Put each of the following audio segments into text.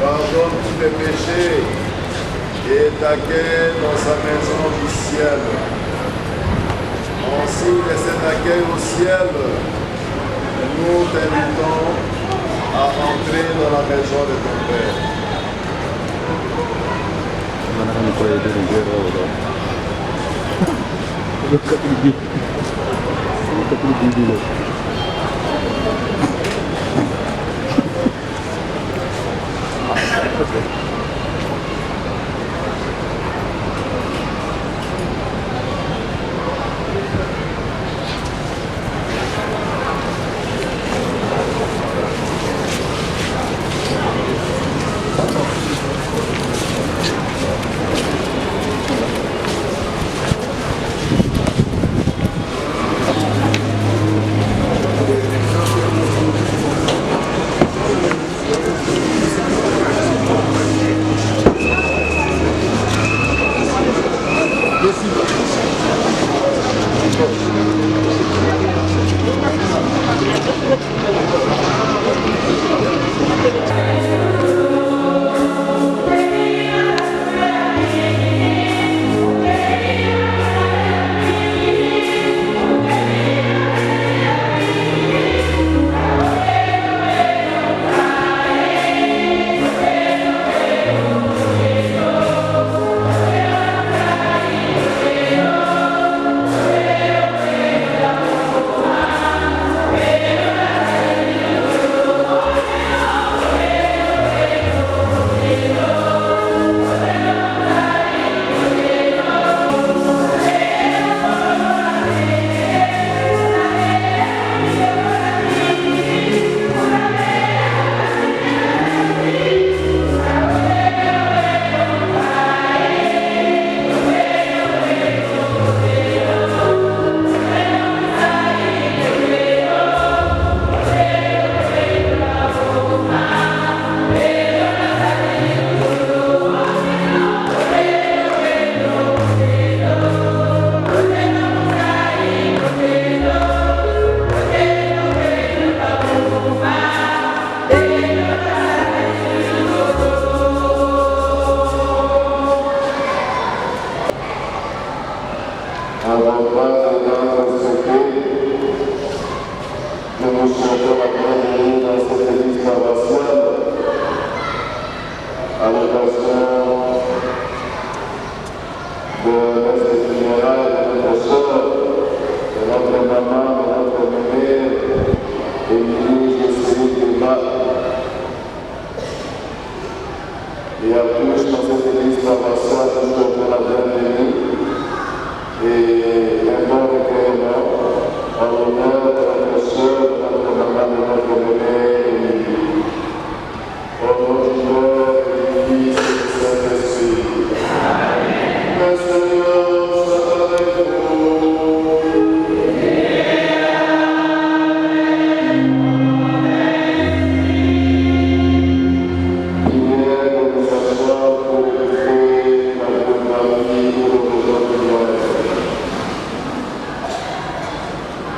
Pardonne tous les péchés et t'accueille dans sa maison du ciel. En signe de cet accueil au ciel, nous t'invitons à entrer dans la maison de ton Père.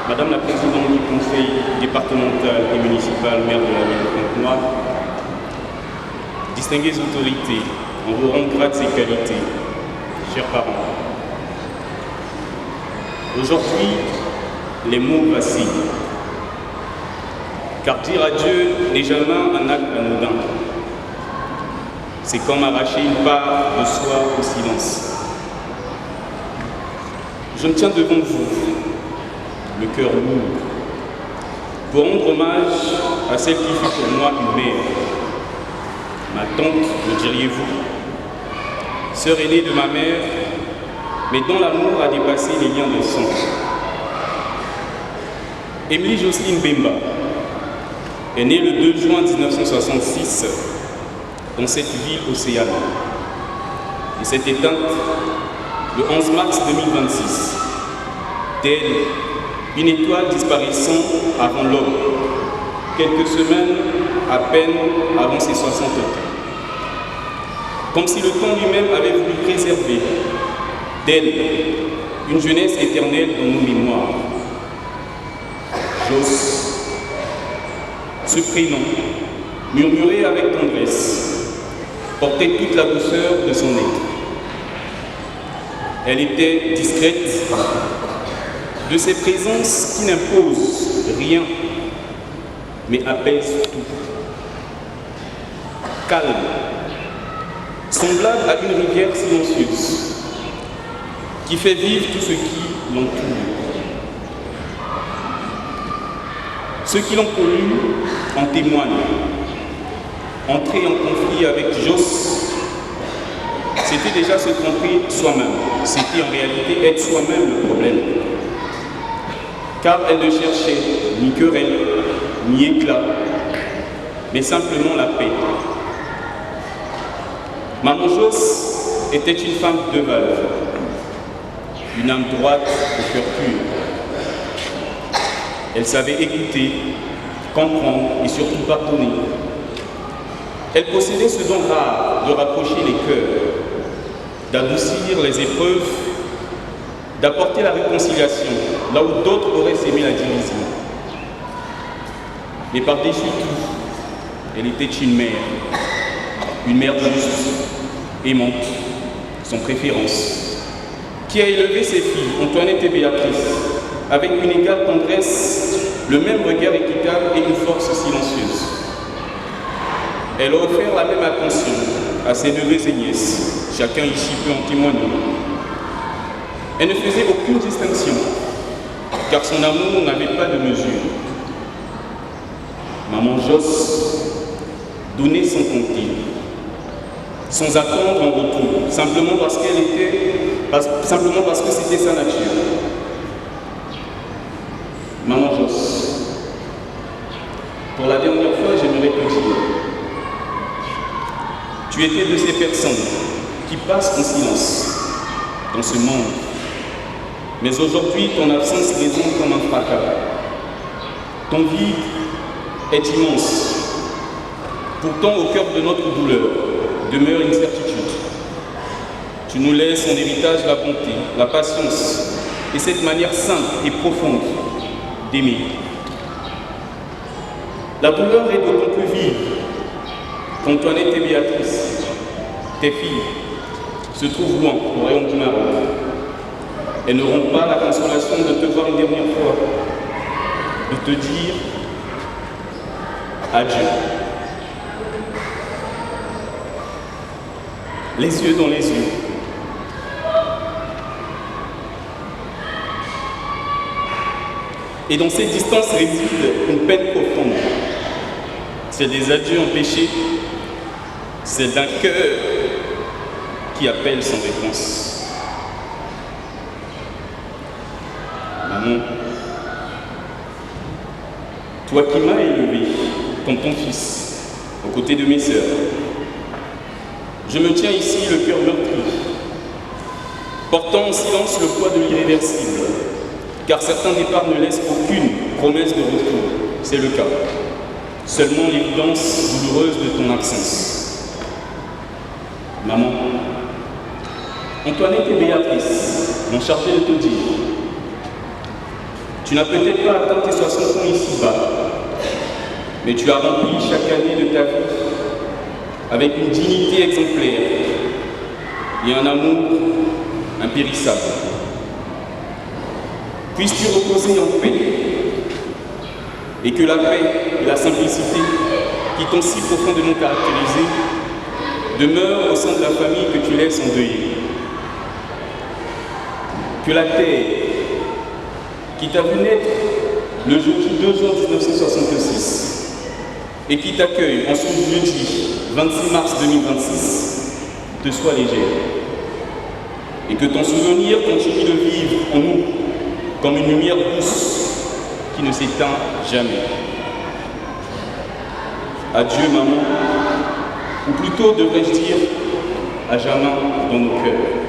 Madame la Présidente du Conseil départemental et municipal, maire de la ville de Pointe-Noire, distinguées autorités, en vos rangs, grades et qualités, chers parents, aujourd'hui, les mots vacillent, car dire adieu n'est jamais un acte anodin. C'est comme arracher une part de soi au silence. Je me tiens devant vous, le cœur lourd, pour rendre hommage à celle qui fut pour moi une mère, ma tante, me diriez-vous, sœur aînée de ma mère, mais dont l'amour a dépassé les liens de sang. Émilie Jocelyne Bemba est née le 2 juin 1966 dans cette ville océane et s'est éteinte le 11 mars 2026, telle une étoile disparaissant avant l'aube, quelques semaines à peine avant ses 60 ans. Comme si le temps lui-même avait voulu préserver d'elle une jeunesse éternelle dans nos mémoires. Joss, ce prénom, murmuré avec tendresse, portait toute la douceur de son être. Elle était discrète, de ces présences qui n'imposent rien, mais apaisent tout. Calme, semblable à une rivière silencieuse, qui fait vivre tout ce qui l'entoure. Ceux qui l'ont connu en témoignent. Entrer en conflit avec Joss, c'était déjà se tromper soi-même. C'était en réalité être soi-même le problème. Car elle ne cherchait ni querelle, ni éclat, mais simplement la paix. Maman Joss était une femme de valeur, une âme droite au cœur pur. Elle savait écouter, comprendre et surtout pardonner. Elle possédait ce don rare de rapprocher les cœurs, d'adoucir les épreuves, d'apporter la réconciliation là où d'autres auraient sémé la division. Mais par-dessus tout, elle était une mère juste, aimante, sans préférence, qui a élevé ses filles, Antoinette et Béatrice, avec une égale tendresse, le même regard équitable et une force silencieuse. Elle a offert la même attention à ses neveux et nièces, chacun ici peut en témoigner. Elle ne faisait aucune distinction, car son amour n'avait pas de mesure. Maman Joss donnait sans compter, sans attendre en retour, simplement parce que c'était sa nature. Maman Joss, pour la dernière fois, j'aimerais te dire, tu étais de ces personnes qui passent en silence dans ce monde. Mais aujourd'hui, ton absence résonne comme un fracas. Ton vide est immense. Pourtant, au cœur de notre douleur demeure une certitude. Tu nous laisses en héritage la bonté, la patience et cette manière simple et profonde d'aimer. La douleur est d'autant plus vive qu'Antoinette et Béatrice, tes filles, se trouvent loin au royaume du Maroc. Elles n'auront pas la consolation de te voir une dernière fois, de te dire adieu. Les yeux dans les yeux. Et dans cette distance réside une peine profonde. C'est des adieux empêchés, c'est d'un cœur qui appelle sans réponse. Maman, toi qui m'as élevé comme ton fils, aux côtés de mes sœurs, je me tiens ici le cœur meurtri, portant en silence le poids de l'irréversible, car certains départs ne laissent aucune promesse de retour. C'est le cas. Seulement l'évidence douloureuse de ton absence. Maman, Antoinette et Béatrice m'ont chargé de te dire Tu n'as peut-être pas atteint tes 60 ans ici-bas, mais tu as rempli chaque année de ta vie avec une dignité exemplaire et un amour impérissable. Puisses-tu reposer en paix et que la paix et la simplicité qui t'ont si profondément caractérisé demeurent au sein de la famille que tu laisses endeuillée. Que la terre qui t'a vu naître le jeudi 2 juin 1966 et qui t'accueille en ce jeudi 26 mars 2026 te soit légère et que ton souvenir continue de vivre en nous comme une lumière douce qui ne s'éteint jamais. Adieu maman, ou plutôt devrais-je dire à jamais dans nos cœurs.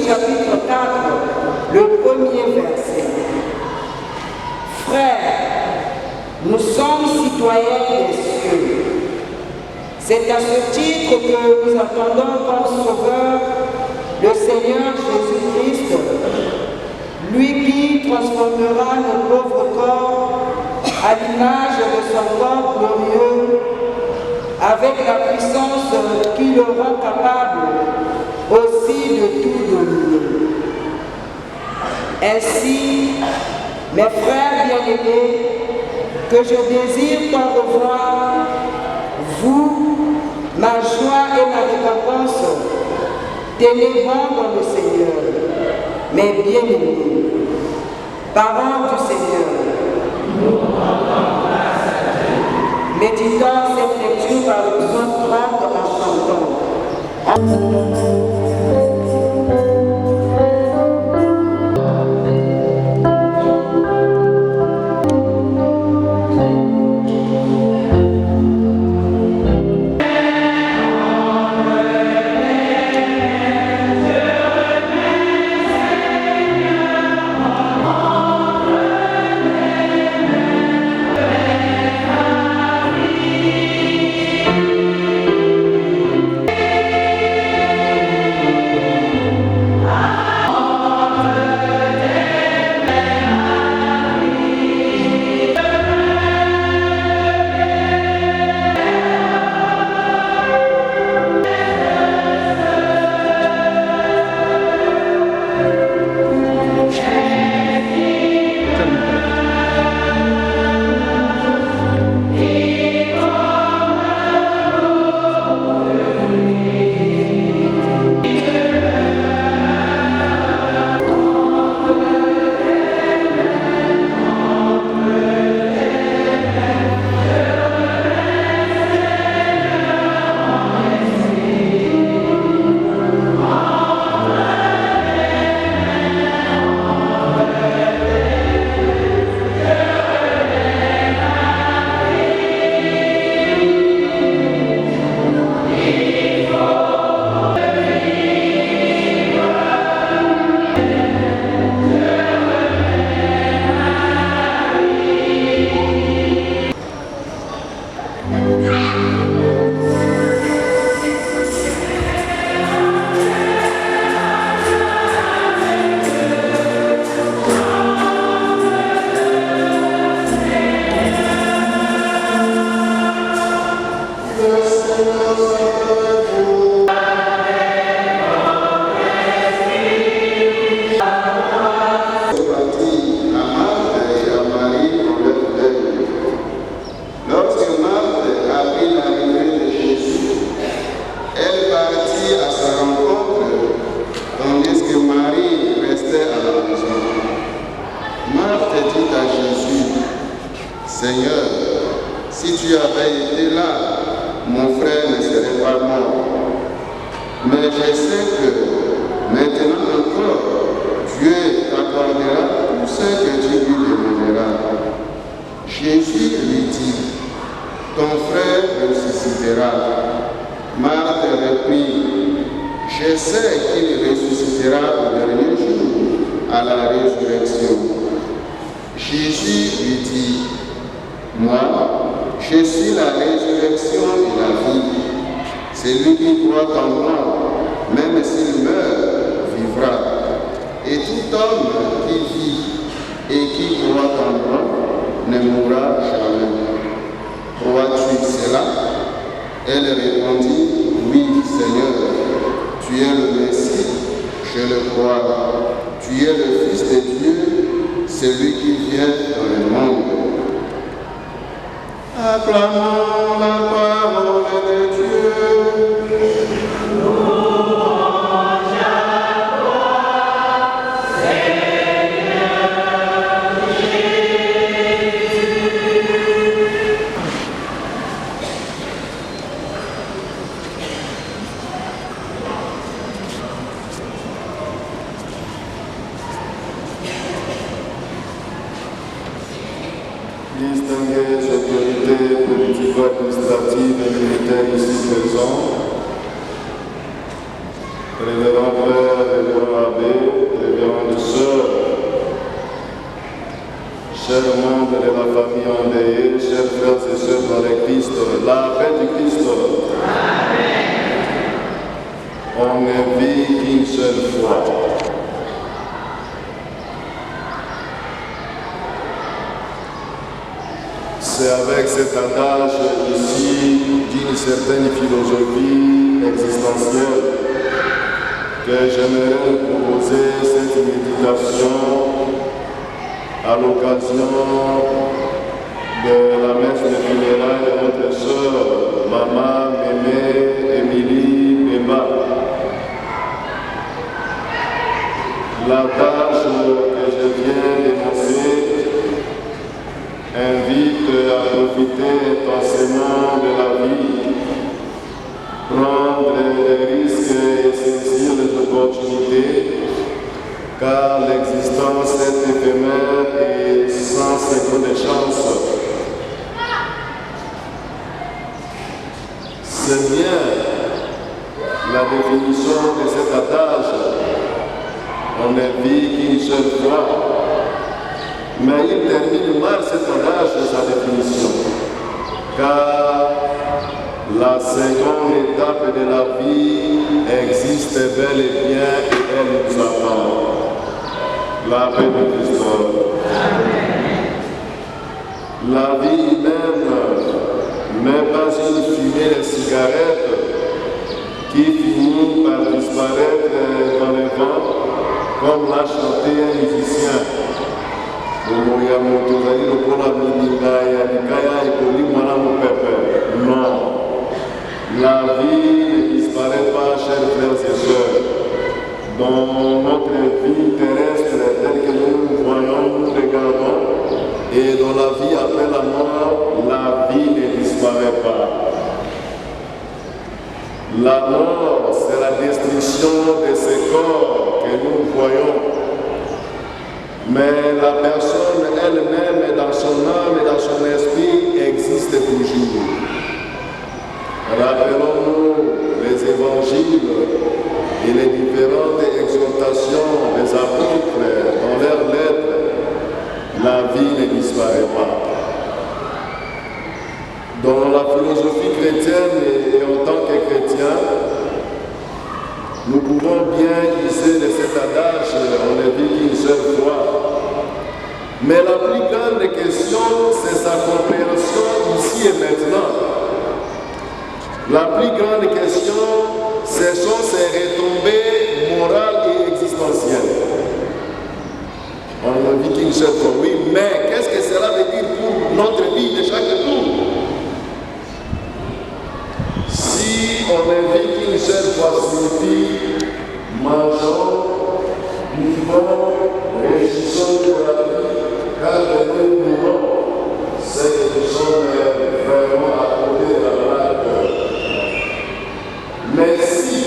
chapitre 4, le premier verset. Frères, nous sommes citoyens des cieux. C'est à ce titre que nous attendons comme Sauveur le Seigneur Jésus-Christ, lui qui transformera nos pauvres corps à l'image de son corps glorieux, avec la puissance qui le rend capable aussi de tout dominer. Ainsi, mes frères bien-aimés, que je désire t'en revoir, vous, ma joie et ma récompense, tenez bon dans le Seigneur, mes bien-aimés. Parole du Seigneur. Méditant cette lecture par le psaume 30 en chantant. Seigneur, si tu avais été là, mon frère ne serait pas mort. Mais je sais que maintenant encore, Dieu t'accordera tout ce que tu lui demanderas. Jésus lui dit, ton frère ressuscitera. Marthe reprit, je sais qu'il ressuscitera au dernier jour à la résurrection. Jésus lui dit, moi, je suis la résurrection et la vie. Celui qui croit en moi, même s'il meurt, vivra. Et tout homme qui vit et qui croit en moi ne mourra jamais. Crois-tu cela? Elle répondit, oui, Seigneur, tu es le Messie, je le crois. Tu es le Fils de Dieu, celui qui vient dans le monde. Acclamons la parole de Dieu. Distingués autorités politico-administratives et militaires ici présents, révérend Père et roi l'abbé, révérende sœur, chers membres de la famille endeuillée, chers frères et sœurs dans le Christ, la paix du Christ. Amen. On ne vit qu'une seule fois. C'est avec cet adage ici d'une certaine philosophie existentielle que j'aimerais vous proposer cette méditation à l'occasion de la messe de funérailles de notre sœur, Maman Mémé Émilie Bemba. L'adage que je viens d'énoncer invite à profiter intensément de la vie, prendre des risques et saisir les opportunités, car l'existence est éphémère et sans seconde chance. C'est bien la définition de cet adage. On ne vit qu'une seule fois. Mais il termine mal cet adage de sa définition, car la seconde étape de la vie existe bel et bien et elle nous attend. La paix de Christ. La vie humaine n'est pas une fumée de cigarettes qui finit par disparaître dans le vent, comme l'a chanté un musicien. Non, la vie ne disparaît pas, chers frères et sœurs. Dans notre vie terrestre, telle que nous voyons, nous regardons, et dans la vie après la mort, la vie ne disparaît pas. La mort, c'est la destruction de ce corps que nous voyons. Mais la personne elle-même, dans son âme et dans son esprit, existe toujours. Rappelons-nous les évangiles et les différentes exhortations des apôtres dans leurs lettres. La vie ne disparaît pas. Dans la philosophie chrétienne et en tant que chrétiens, nous pouvons bien user de cet adage, on ne vit qu'une seule fois. Mais la plus grande question, c'est sa compréhension ici et maintenant. La plus grande question, ce sont ses retombées morales et existentielles. On ne vit qu'une seule fois, oui, mais qu'est-ce que cela veut dire pour notre vie de chaque jour? Si on ne vit qu'une seule fois, signifie mangeons, vivons, réussissons de la vie, car nous mourons, c'est que nous sommes vraiment à côté de la blague. Mais si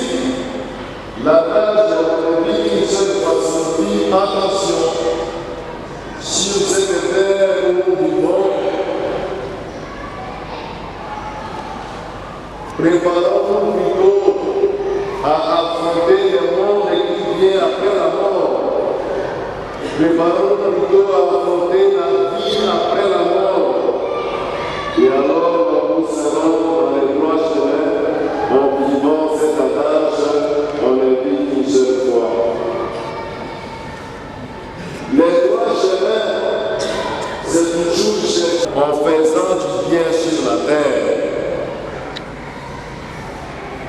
la base de notre vie qu'une seule fois signifie attention sur cette terre où nous vivons, préparons-nous plutôt à affronter le monde qui vient après la mort. Préparons-nous plutôt à affronter la vie après la mort. Et alors nous serons dans les droits chemins en vivant cet adage, on ne vit qu'une seule fois. Les droits chemins, c'est toujours en faisant du bien sur la terre.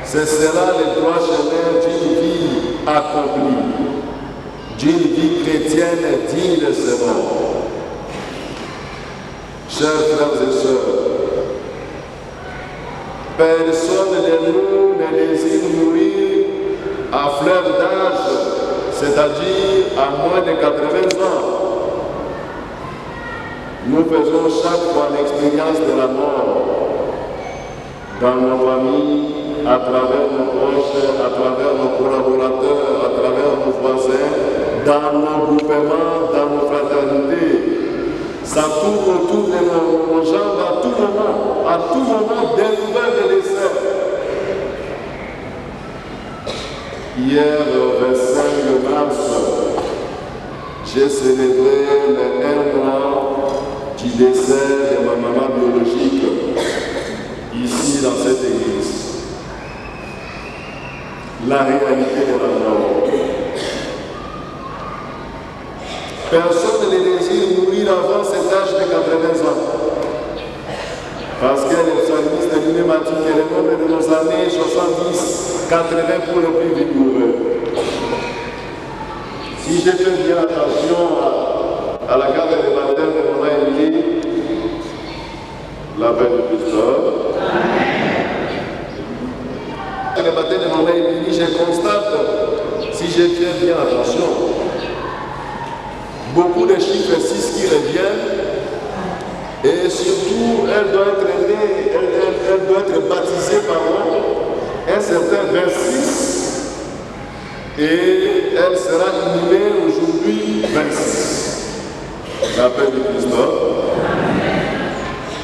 C'est cela le droit chemin d'une vie accomplie, d'une vie chrétienne digne de ce nom. Chers frères et sœurs, personne de nous ne désire mourir à fleur d'âge, c'est-à-dire à moins de 80 ans. Nous faisons chaque fois l'expérience de la mort dans nos familles, à travers nos proches, à travers nos collaborateurs, à travers nos voisins, dans nos groupements, dans nos fraternités. Ça tourne autour de nos jambes à tout moment, des nouvelles de décès. Hier, 25 mars grâce, j'ai célébré les 1 mois du décès de ma maman biologique ici dans cette église. La réalité de la mort. Personne ne désire mourir avant cet âge de 80 ans. Parce que le psalmiste lui-même a dit que le nombre de nos années 70, 80 pour le plus vigoureux. Si j'ai fait bien attention à la carte de baptême de mon Émilie, la paix du Christophe. Le baptême de mon Émilie, je constate, si j'ai fait bien attention, beaucoup de chiffres 6 qui reviennent. Et surtout, elle doit être baptisée par un certain 26 et elle sera inhumée aujourd'hui 26. La paix du Christophe.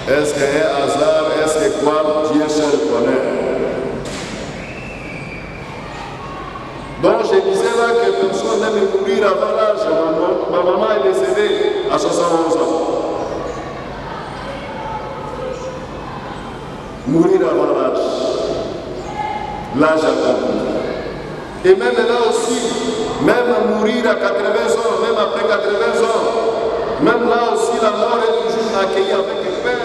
Est-ce qu'il y a un hasard? Est-ce que quoi? Dieu seul connaît. Donc je disais là que personne n'aime mourir avant l'âge. Ma maman est décédée à 71 ans. Mourir avant l'âge accompli. Et même là aussi, même mourir à 80 ans, même après 80 ans, même là aussi la mort est toujours accueillie avec paix.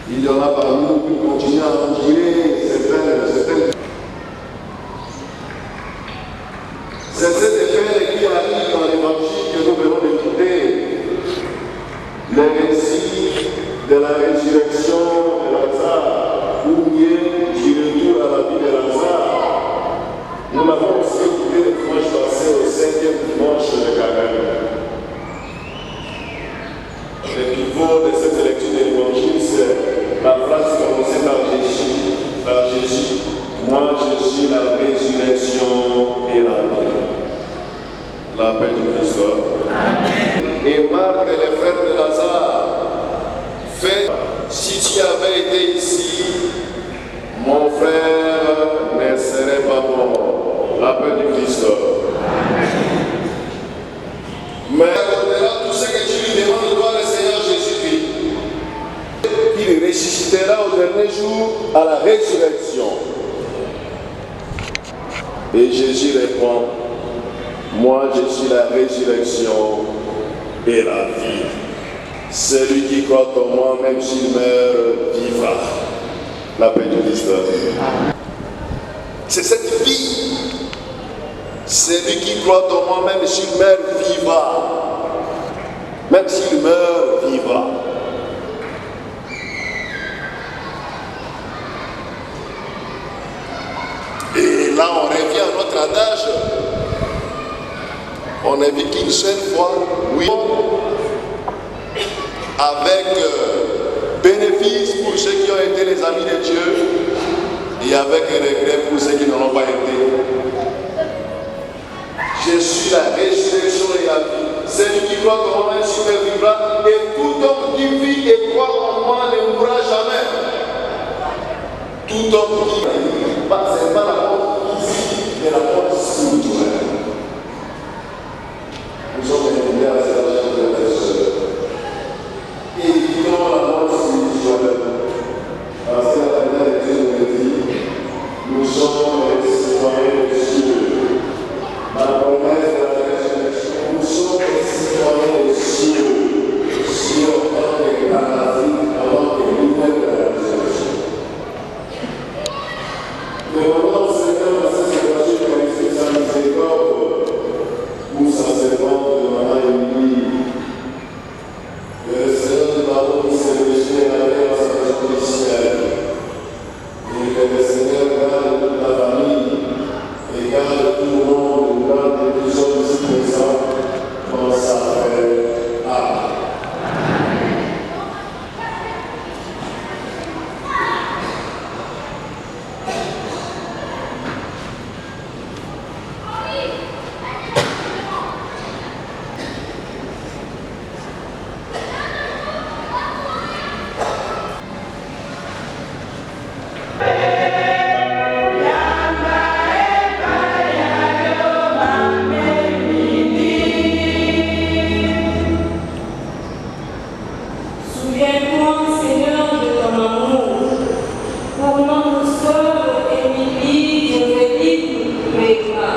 Il y en a parmi nous qui continuent à endurer certaines effets qui arrivent dans l'évangile que nous venons d'écouter. Les récits de la résurrection de Lazare, ou bien du retour à la vie de Lazare. Nous l'avons aussi écouté le dimanche passé au 5e dimanche de Carême. Le pivot de cette lecture de l'évangile, c'est la phrase commencée par Jésus. Moi, je suis la résurrection et la vie. La paix du Christ. Et Marc, le frère de Lazare, fait, si tu avais été ici, mon frère ne serait pas mort. La paix du Christ. Mais accordera tout ce que tu lui demandes, toi, le Seigneur Jésus-Christ. Il ressuscitera au dernier jour à la résurrection. Et Jésus répond, moi je suis la résurrection et la vie. Celui qui croit en moi, même s'il meurt, vivra. La paix de Christ. C'est cette vie. Celui qui croit en moi, même s'il meurt, vivra. Même s'il meurt, vivra. Et là, on revient à notre adage. On ne vit qu'une seule fois. Oui. Avec bénéfice pour ceux qui ont été les amis de Dieu et avec regret pour ceux qui n'en ont pas été. Je suis la résurrection et la vie. Celui qui croit en moi survivra et tout homme qui vit et croit en moi ne mourra jamais. Tout homme qui vit, ce n'est pas la mort physique, mais la mort spirituelle. Nous sommes invités à cette chose de la sœur. Et évidemment la mort spirituelle. Parce que la dernière lecture nous dit, nous sommes les citoyens des cieux. La promesse de la résurrection, nous sommes les citoyens des cieux. Si on prend les parasites avant que nous-mêmes de la résurrection. Le moment où bénira,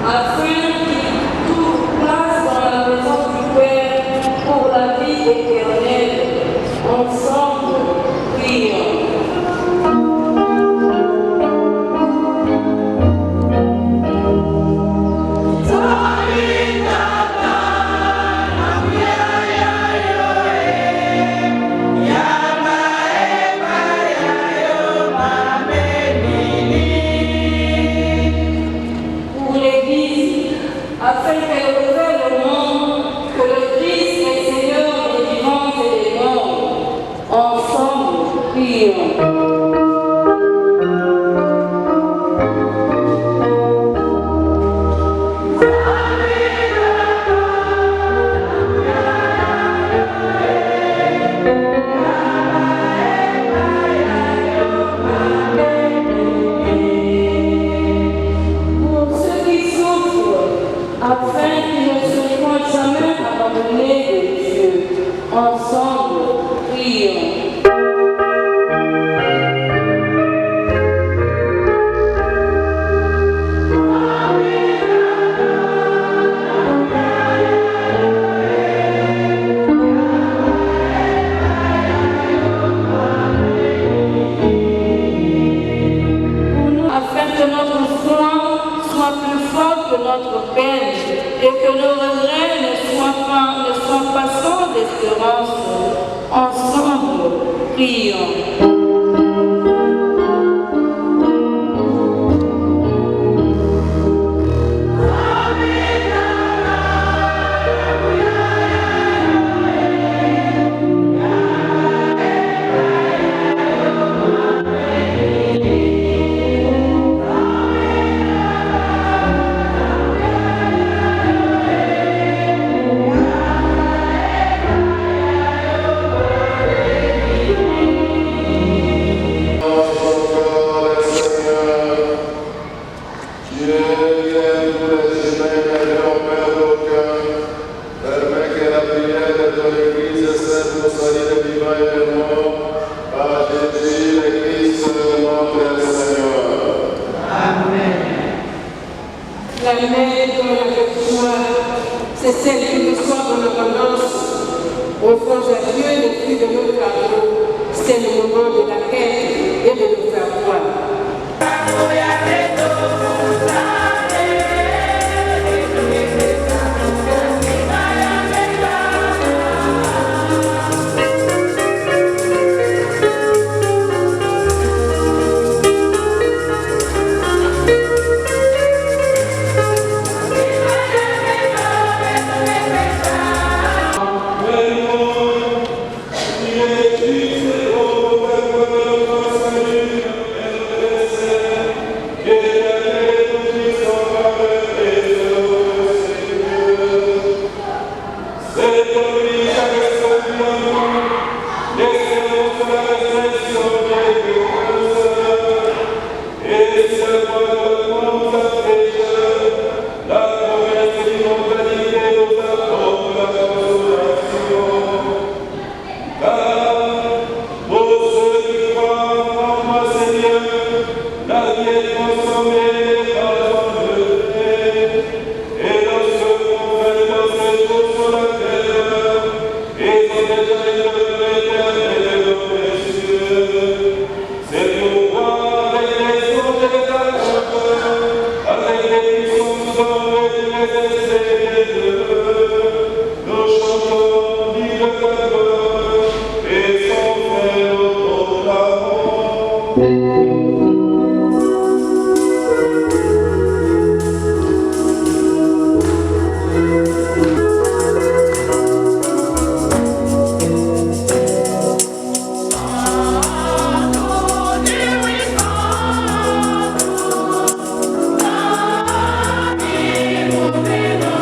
afin qu'il trouve place dans la maison du Père pour la vie éternelle. Ensemble, prions. Afin qu'elle révèle au monde que le Christ est Seigneur des vivants et des morts. Ensemble, prions. Afin qu'ils ne se croient jamais abandonnés de Dieu. Ensemble, prions. Afin que notre foi soit plus forte que notre peine et que nos regrets ne soient pas sans espérance. Ensemble, prions. La mère de la foi, c'est celle qui reçoit en abondance. Offrons à Dieu le fruit de nos travaux. C'est le moment de la quête et de nous faire croire. Amen.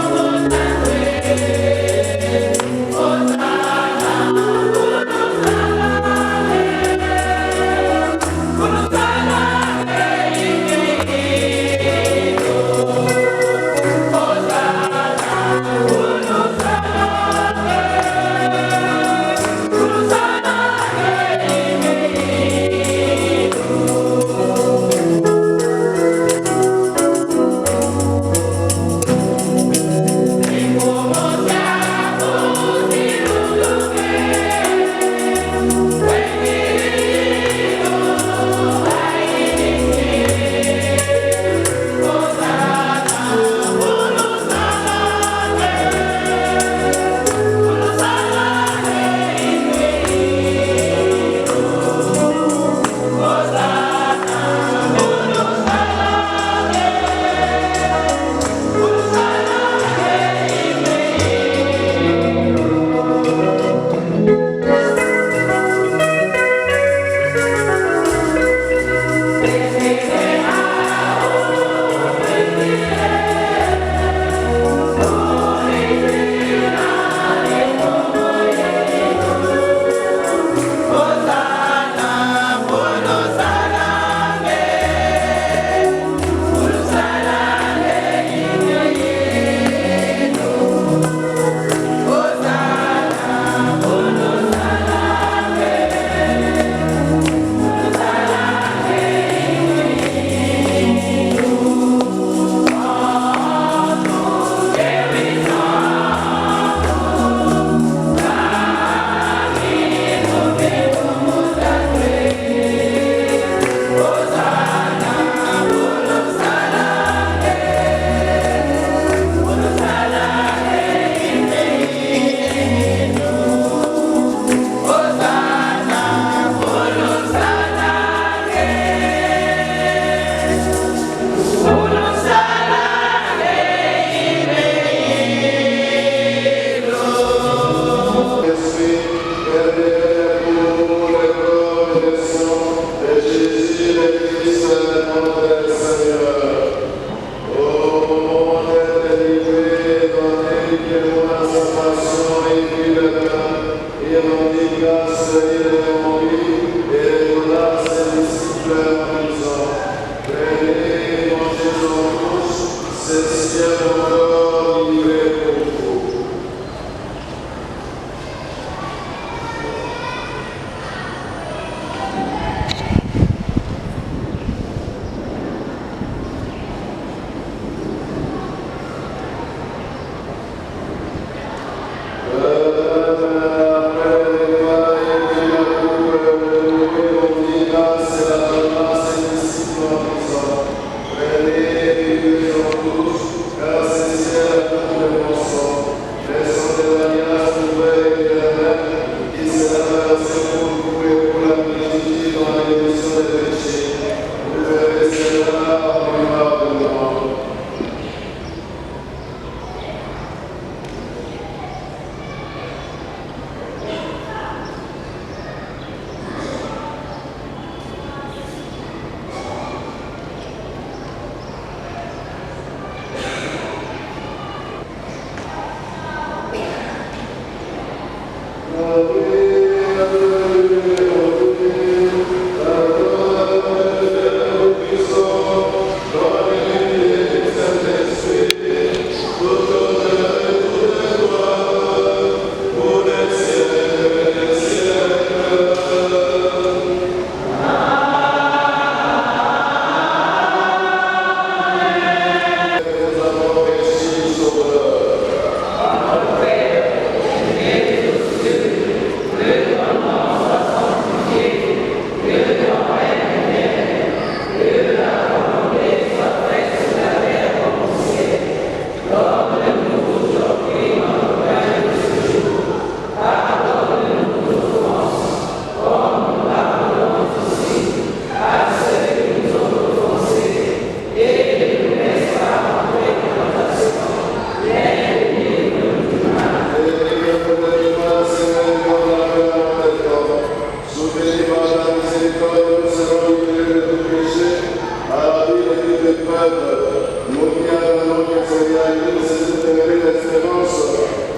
Nous qui attendons que Seigneur nous cette nouvelle espérance,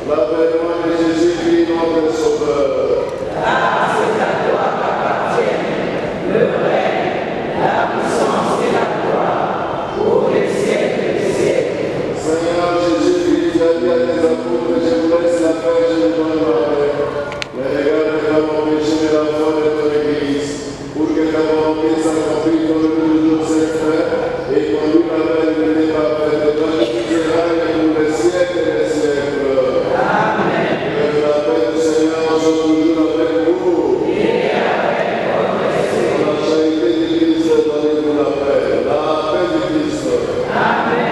l'avènement de Jésus-Christ, notre Sauveur. Grâce et la gloire t'appartiennent, le règne, la puissance et la gloire, pour les siècles des siècles. Seigneur Jésus-Christ, tu as dit à tes apôtres, je vous laisse la paix, je vous donne la paix. Mais regarde pas mon péché, mais la foi de ton Église, pour que ta volonté s'accomplisse dans le jour de cette fête, et conduit la paix de l'unité parfaite de ton Église pour les siècles des siècles. Amen. Que la paix du Seigneur soit toujours avec vous. Et avec votre esprit. La charité du Christ, donnez-nous la paix. La paix du Christ. Amen.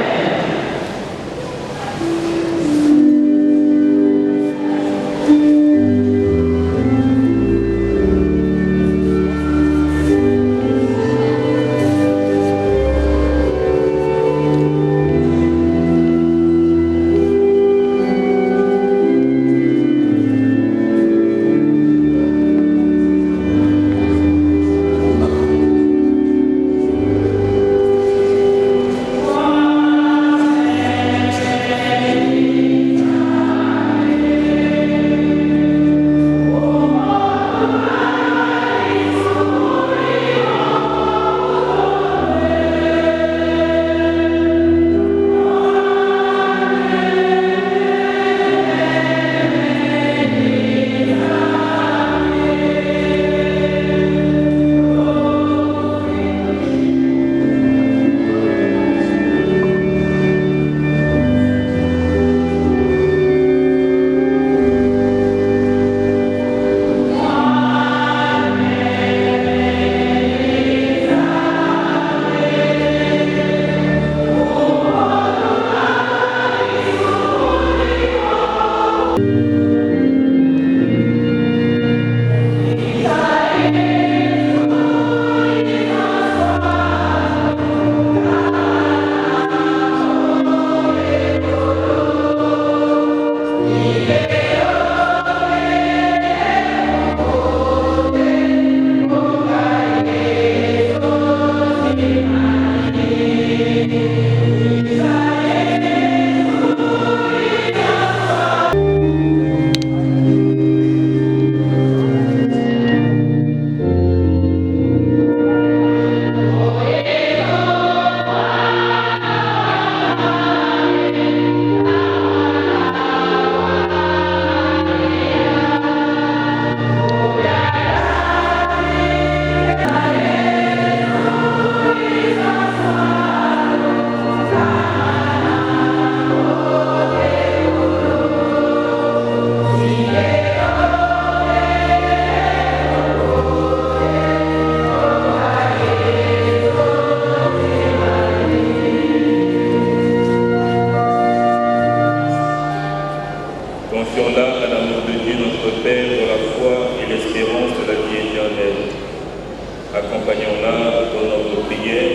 Accompagnons-la dans notre prière.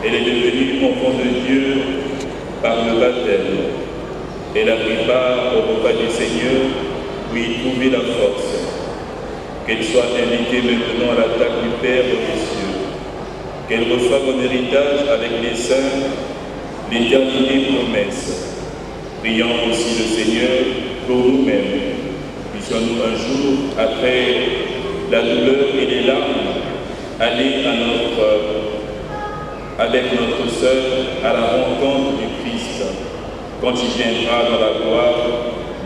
Elle est devenue enfant de Dieu par le baptême. Elle a pris part au repas du Seigneur pour y trouver la force. Qu'elle soit invitée maintenant à la table du Père des cieux. Qu'elle reçoive en héritage avec les saints l'éternité promesse. Prions aussi le Seigneur pour nous-mêmes. Puissions-nous un jour, après la douleur et les larmes, aller avec notre sœur à la rencontre du Christ, quand il viendra dans la gloire,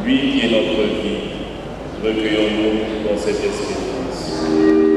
lui qui est notre vie. Recueillons-nous dans cette espérance. Amen.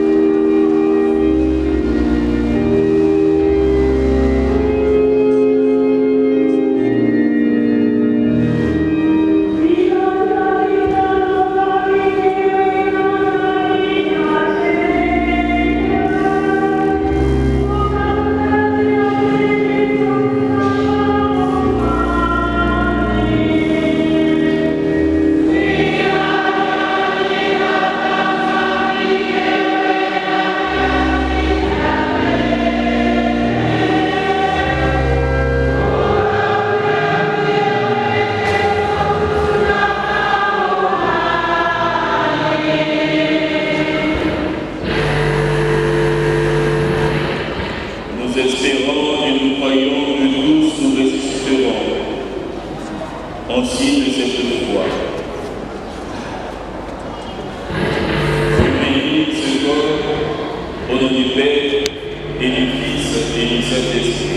en signe de cette foi. Je bénis ce corps au nom du Père et du Fils et du Saint-Esprit.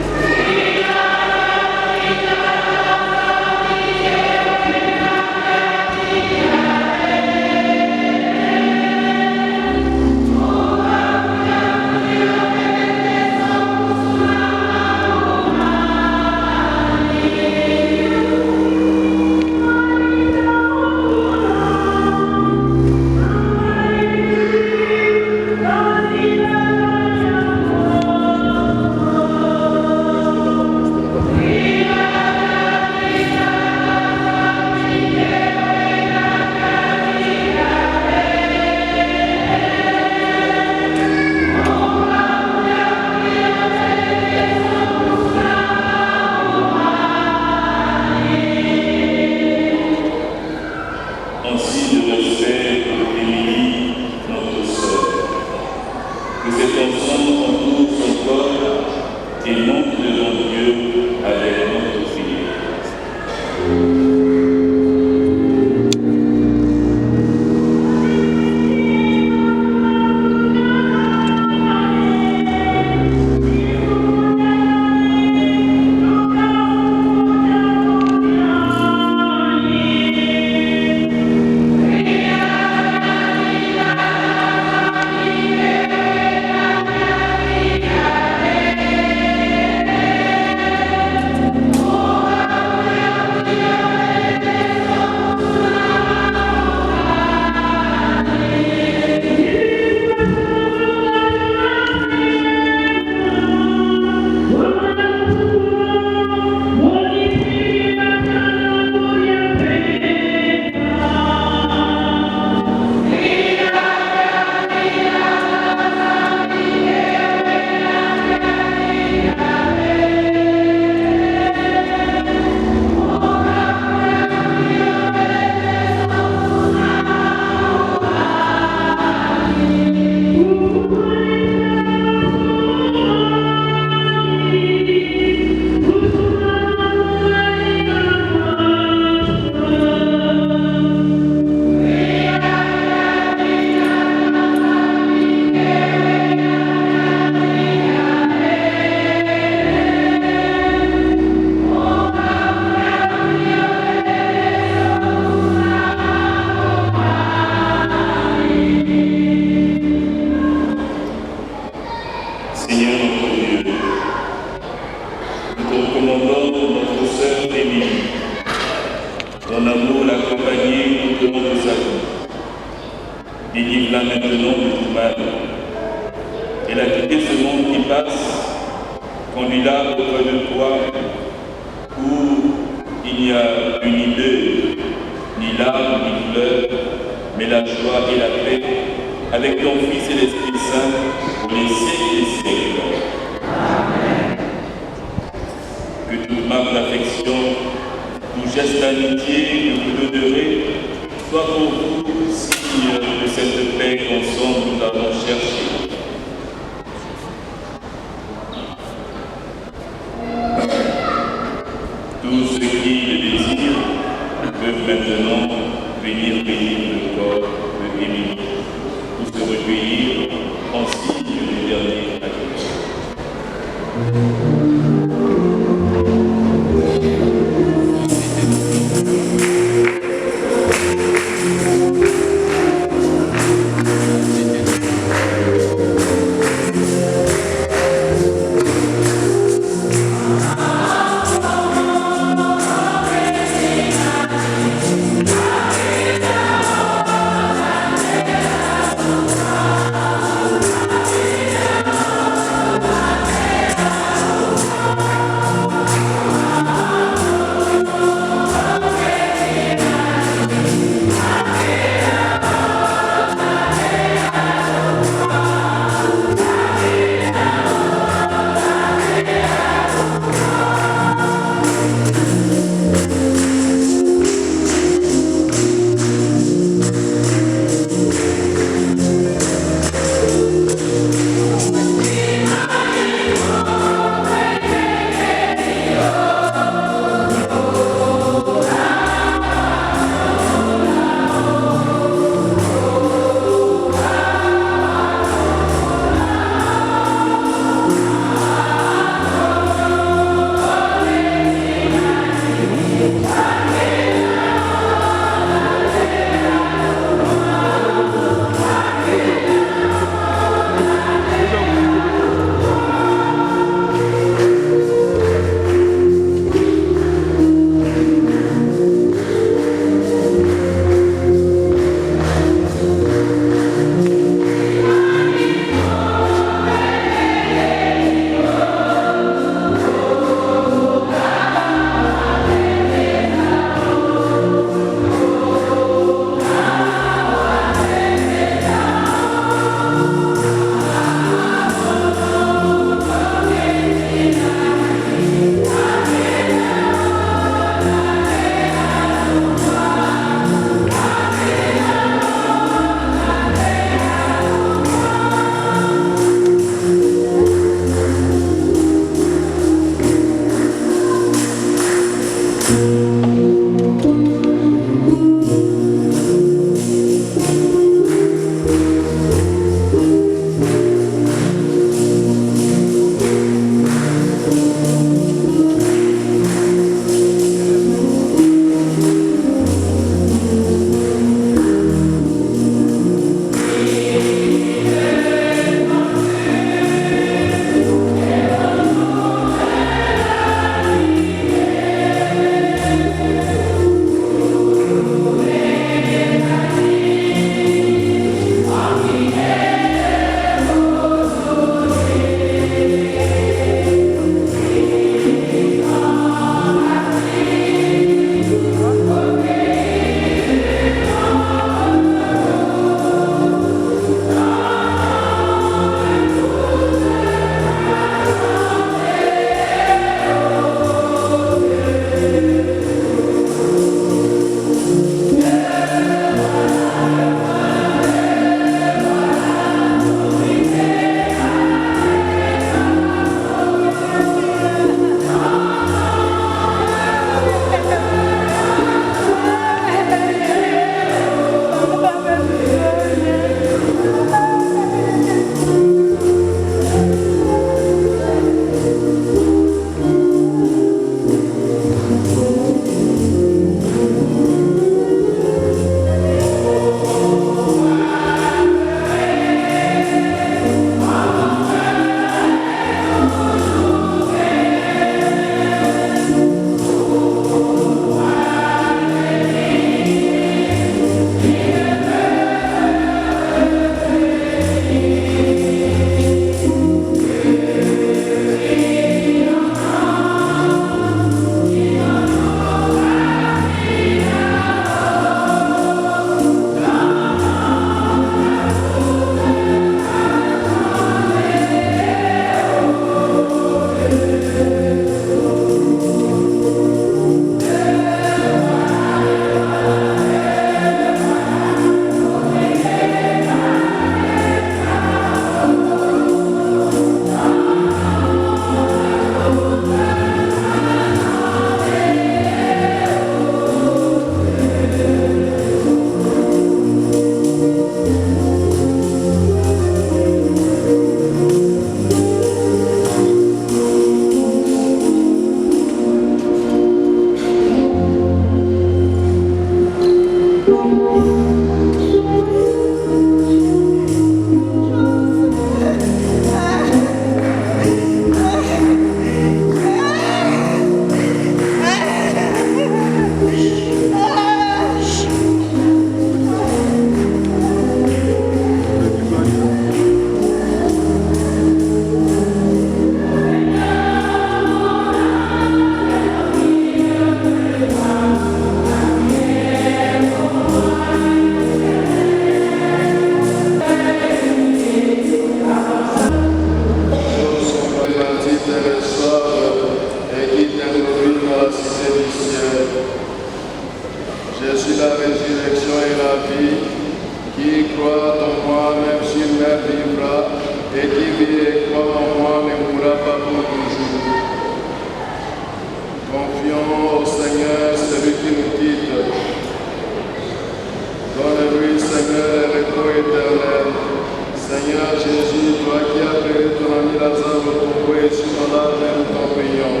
Seigneur Jésus, toi qui as appelé ton ami Lazare au tombeau et sur ton âme, nous t'en prions.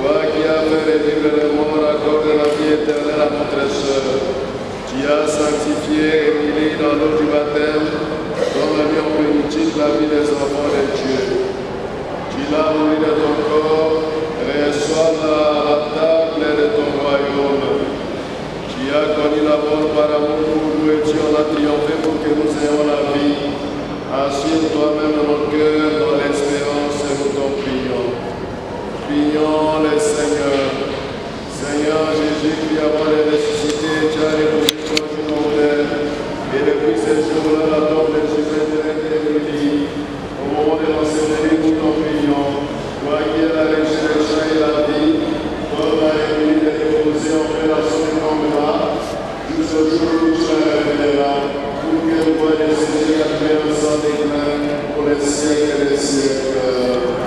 Toi qui as fait revivre les morts, accorde la vie éternelle à notre sœur. Tu as sanctifié et mis dans l'eau du baptême, dans la vie en plénitude, la vie des enfants de Dieu. Tu l'as nourri de ton corps, reçois-la à la table de ton royaume. Tu as connu la mort par amour pour nous et tu en as triomphé pour que nous ayons la vie. Assure toi-même nos cœurs dans l'espérance et nous t'en prions. Prions le Seigneur. Seigneur Jésus, qui avant de ressusciter, tu as répondu ton jour en terre. Et depuis ce jour-là, la tombe de Jésus est démolie. Au moment de l'enseignement, nous t'en prions. Toi qui es la résurrection et la vie, toi la réunie de déposer en paix la son tombe-là, jusqu'au jour où tu la révéleras. Pour que le roi des Seigneurs appelle sans déclin pour les siècles et les siècles.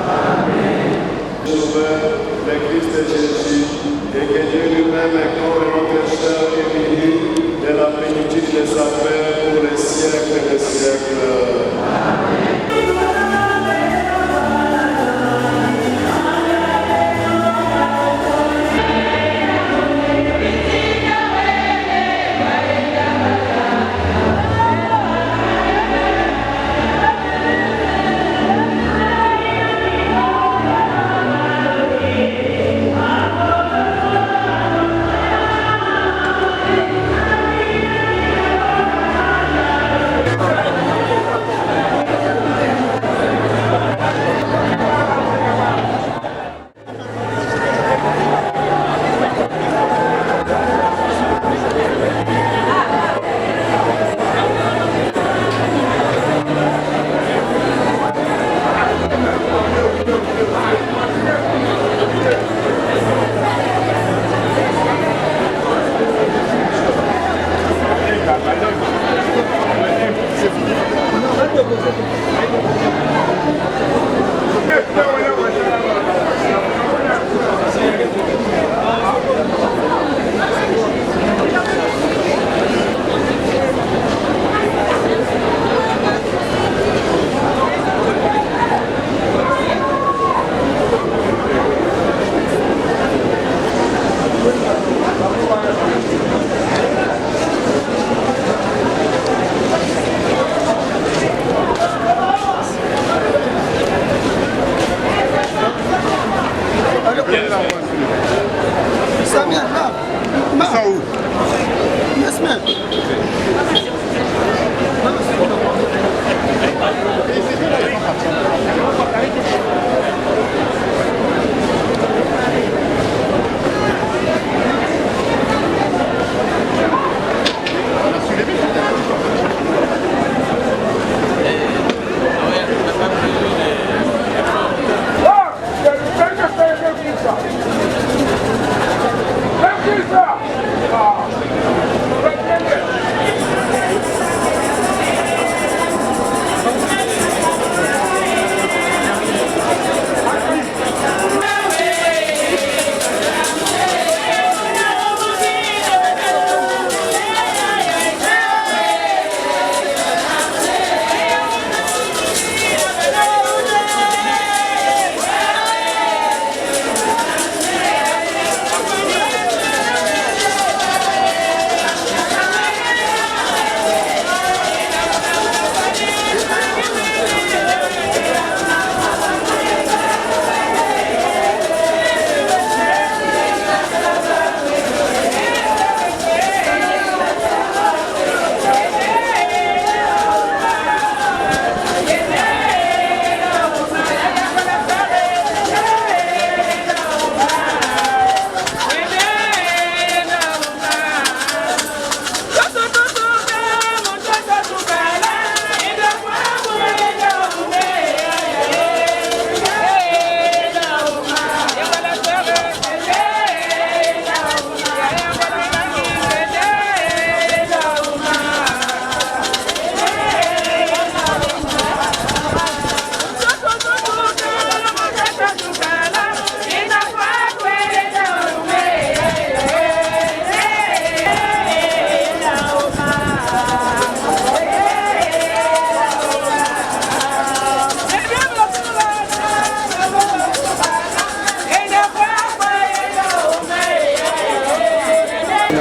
Amen. Sauveur, le Christ Jésus, et que Dieu lui-même accorde notre chair et béni de la plénitude de sa paix pour les siècles et les siècles. Amen.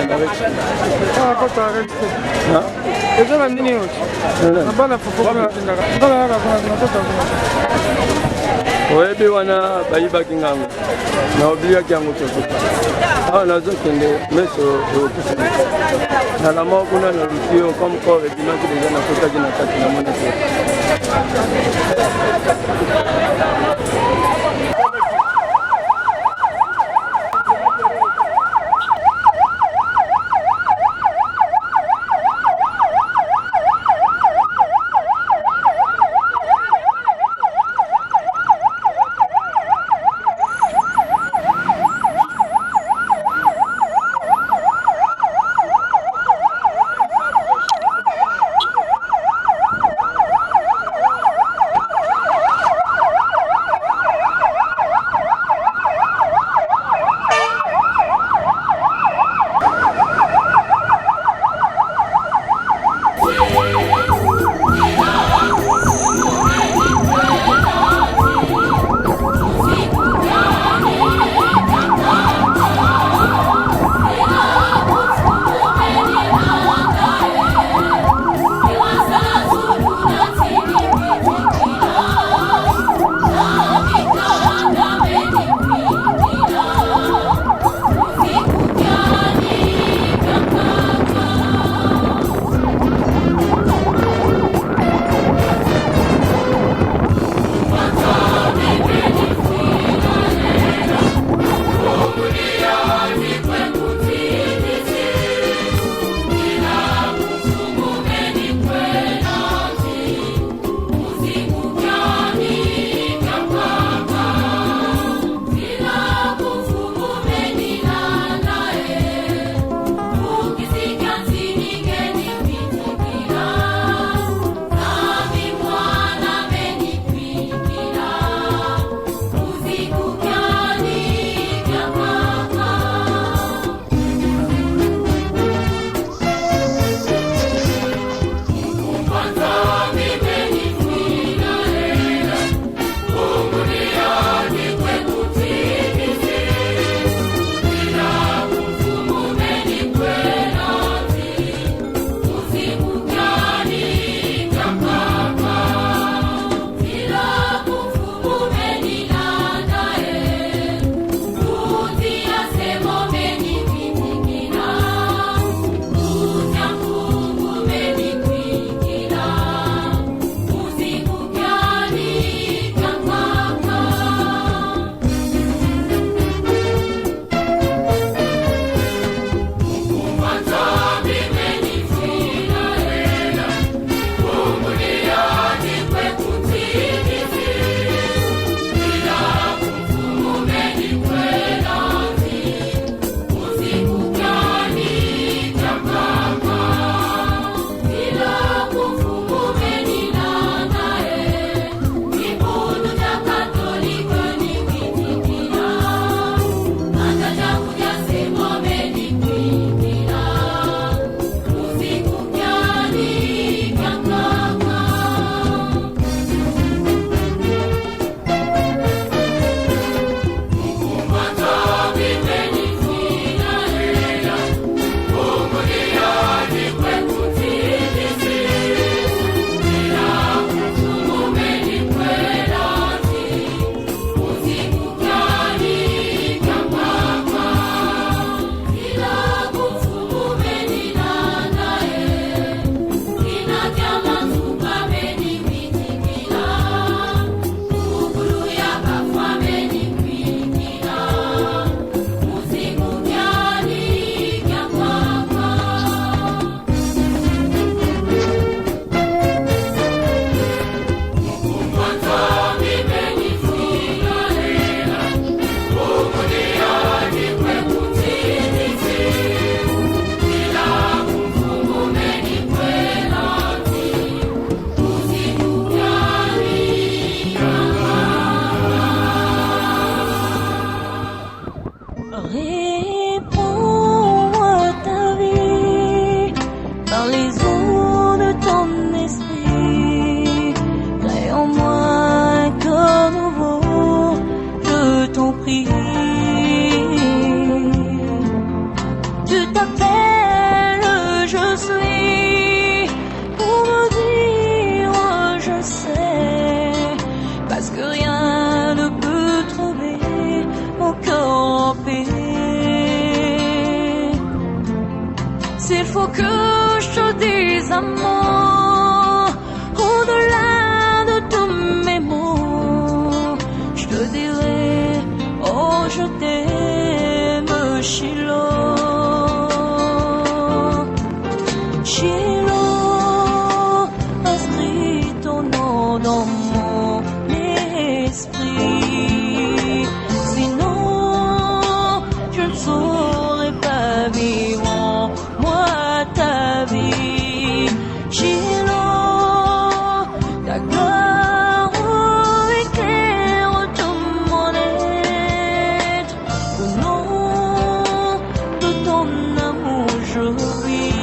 kanda Rex. Ah, kota Rex. Eza na nini yote? Abana fufu kuna tindaka. Ndala yaka kuna kota kuna. Oyebi wana bayiba kingango. Na obiya kyango chokuta. Awa nazo kende meso okisa. Na la mort kuna na rutio comme corps et dimanche déjà na kota kina kati na mona. faut que je te dise un mot, au-delà de tous mes mots. Je te dirai, oh je t'aime, Chilo. Chilo, inscris ton nom dans mon esprit. Sinon, je ne saurais pas vivre en moi ta vie. Chilo, ta gloire éclaire tout mon être. Au nom de ton amour, je vis.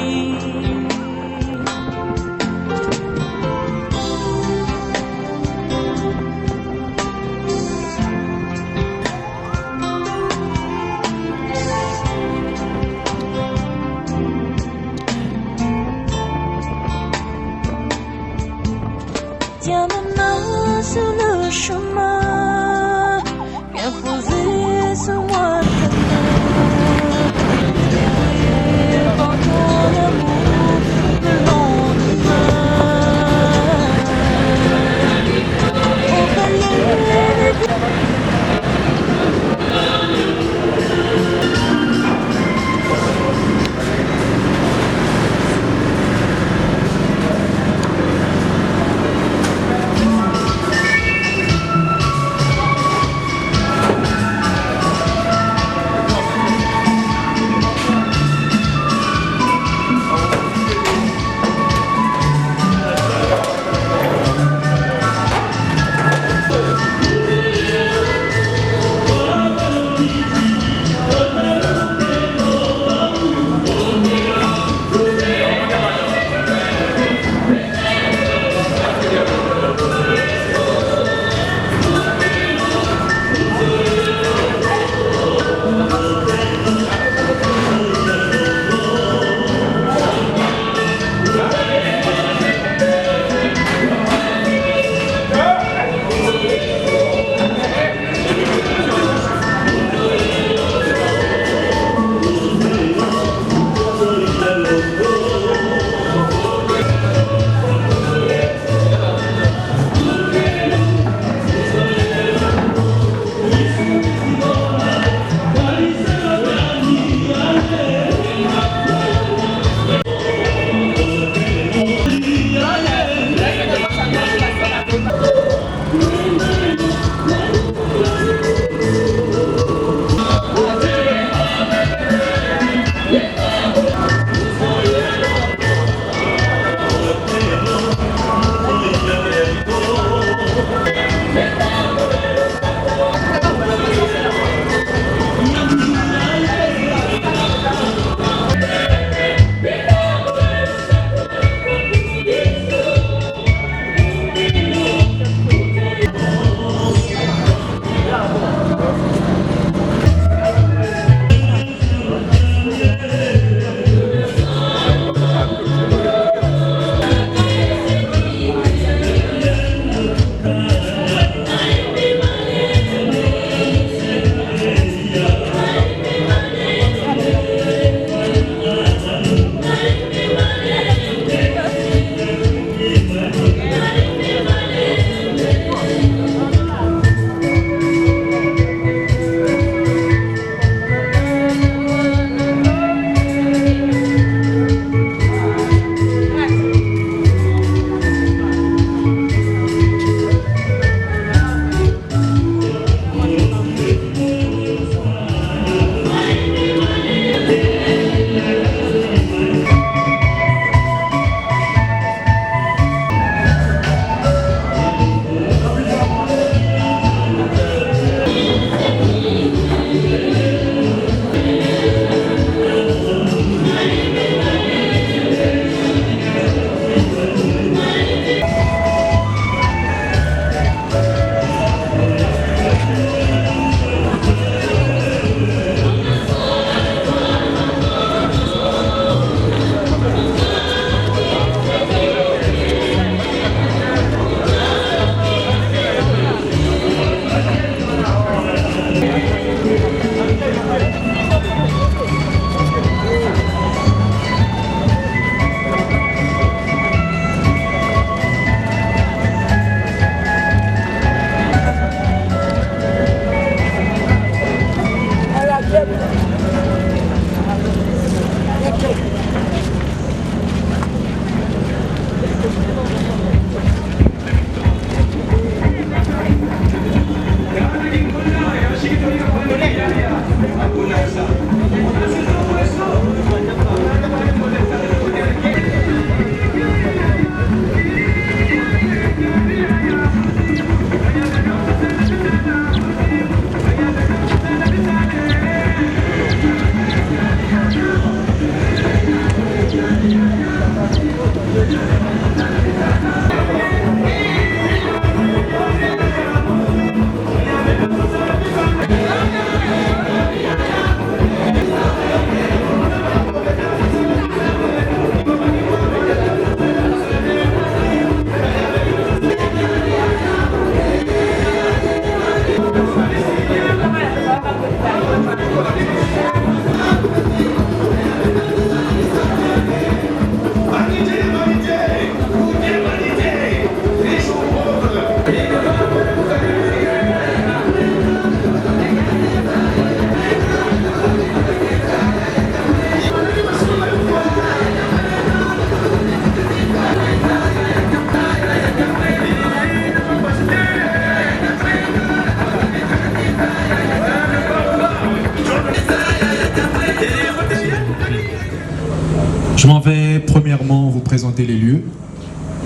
Je m'en vais premièrement vous présenter les lieux.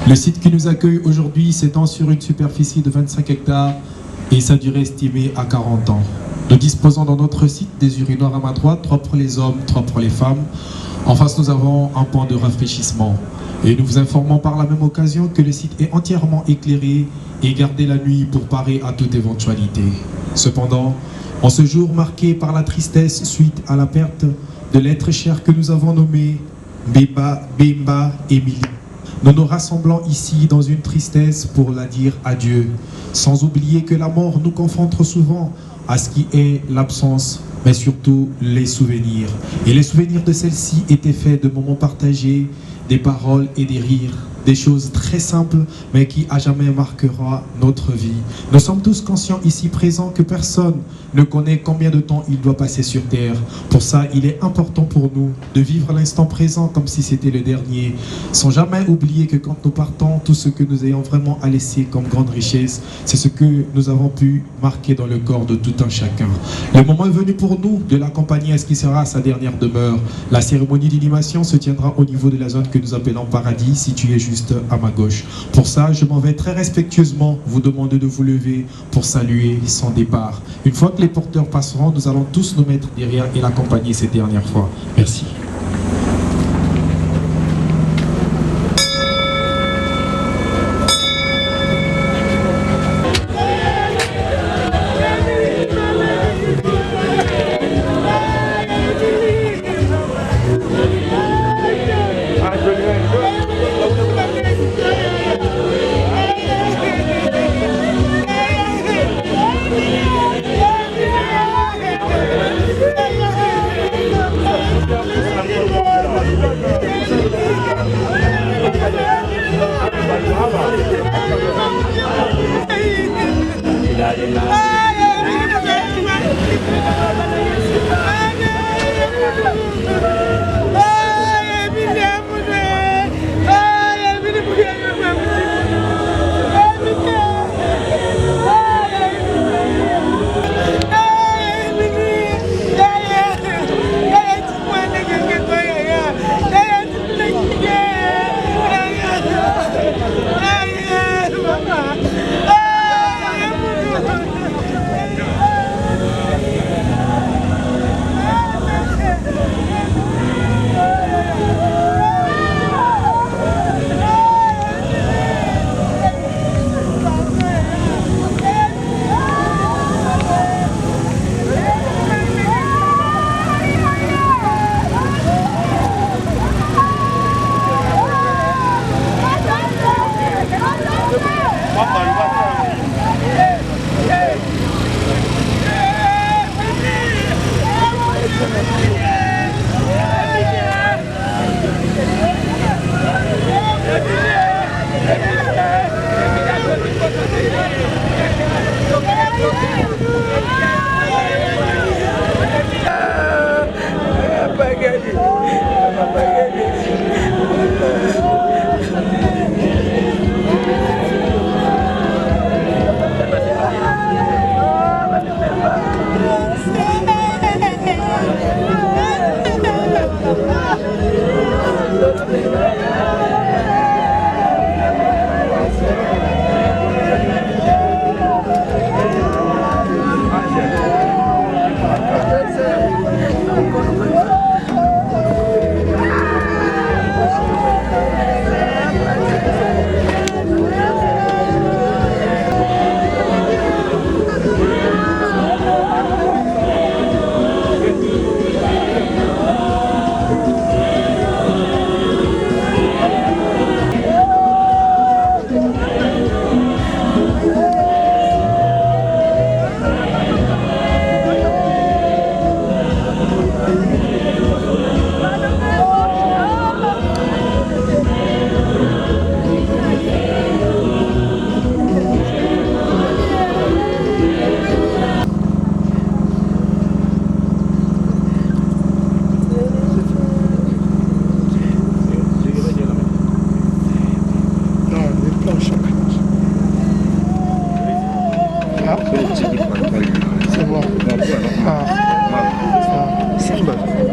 Le site qui nous accueille aujourd'hui s'étend sur une superficie de 25 hectares et sa durée estimée à 40 ans. Nous disposons dans notre site des urinoirs à ma droite, trois pour les hommes, trois pour les femmes. En face, nous avons un point de rafraîchissement. Et nous vous informons par la même occasion que le site est entièrement éclairé et gardé la nuit pour parer à toute éventualité. Cependant, en ce jour marqué par la tristesse suite à la perte de l'être cher que nous avons nommé Bemba Emily, nous nous rassemblons ici dans une tristesse pour la dire adieu, sans oublier que la mort nous confronte trop souvent à ce qui est l'absence, mais surtout les souvenirs. Et les souvenirs de celle-ci étaient faits de moments partagés, des paroles et des rires, des choses très simples, mais qui à jamais marquera notre vie. Nous sommes tous conscients ici présents que personne ne connaît combien de temps il doit passer sur Terre. Pour ça, il est important pour nous de vivre l'instant présent comme si c'était le dernier, sans jamais oublier que quand nous partons, tout ce que nous ayons vraiment à laisser comme grande richesse, c'est ce que nous avons pu marquer dans le corps de tout un chacun. Le moment est venu pour nous de l'accompagner à ce qui sera sa dernière demeure. La cérémonie d'inhumation se tiendra au niveau de la zone que nous appelons Paradis, située juste à ma gauche. Pour ça, je m'en vais très respectueusement vous demander de vous lever pour saluer son départ. Une fois que les porteurs passeront, nous allons tous nous mettre derrière et l'accompagner cette dernière fois. Merci. C'est bon. Ah, ça. Simba.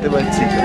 mathématiques.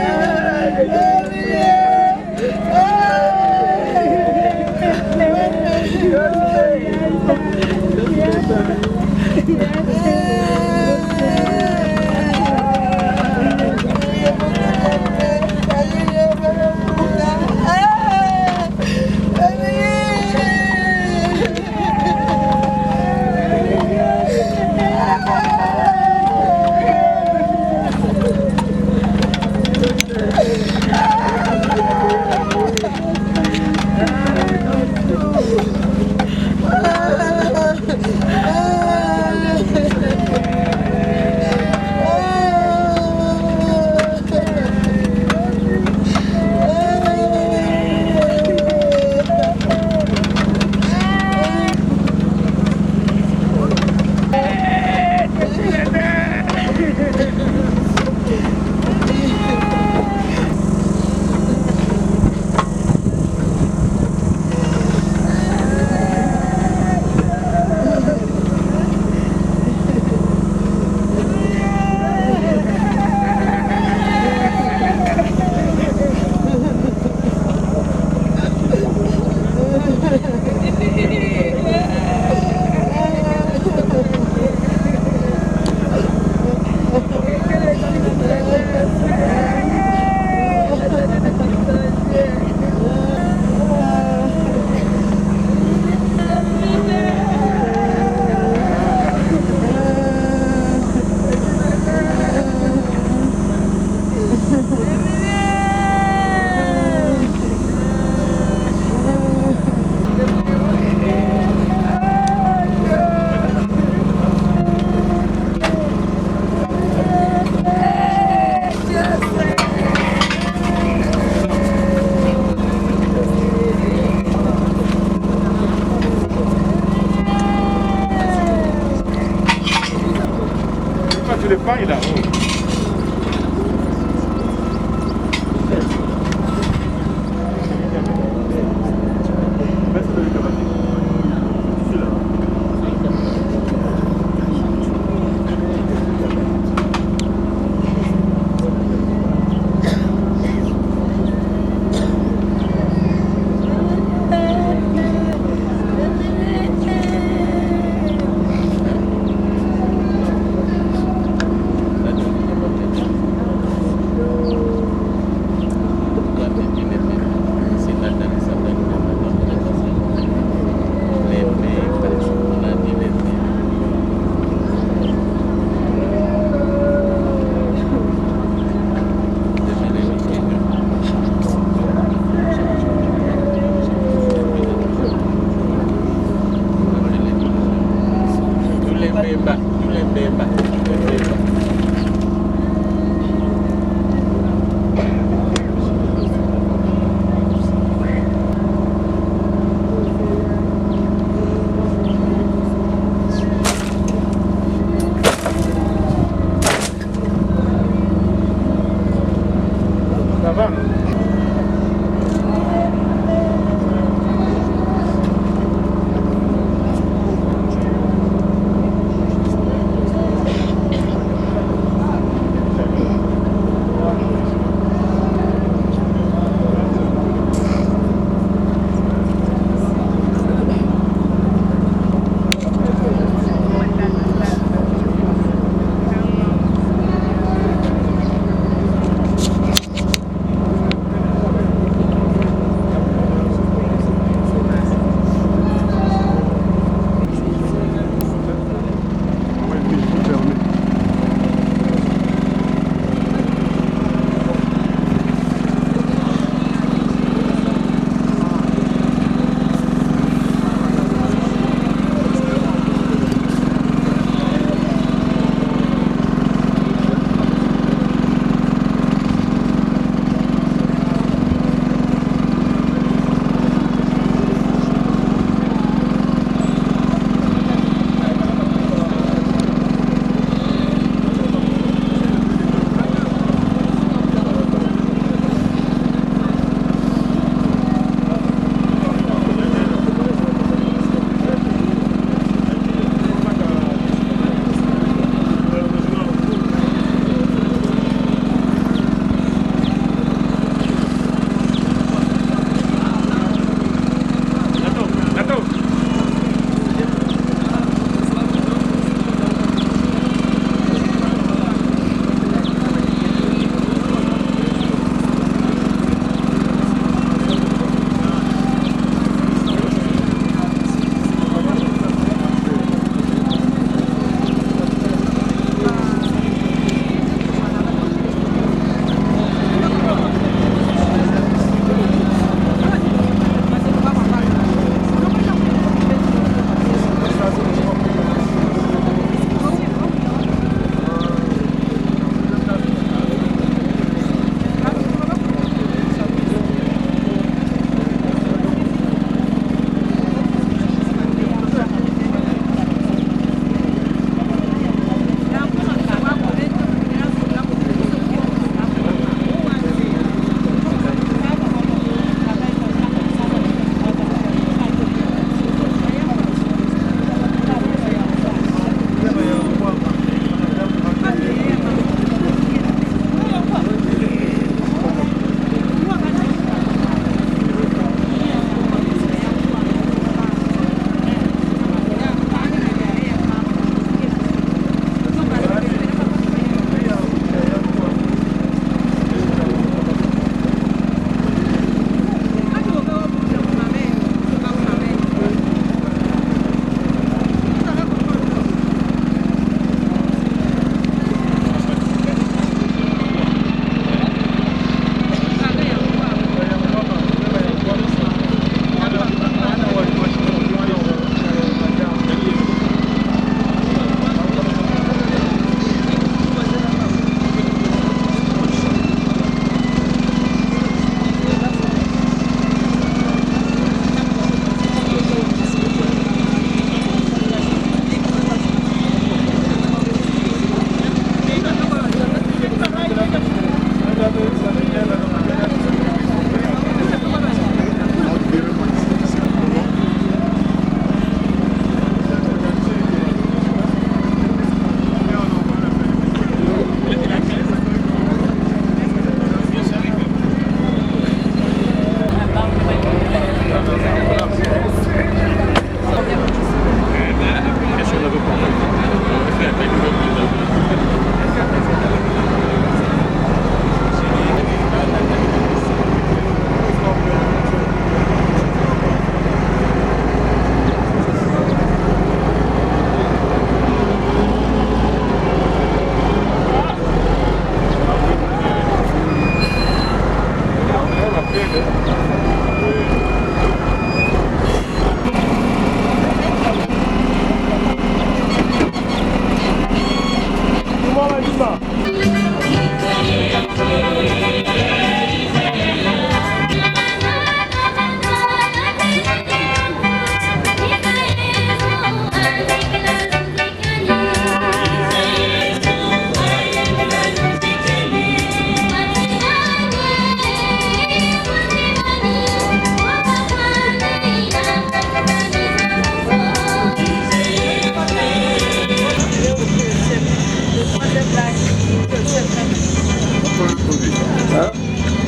Le pain, il a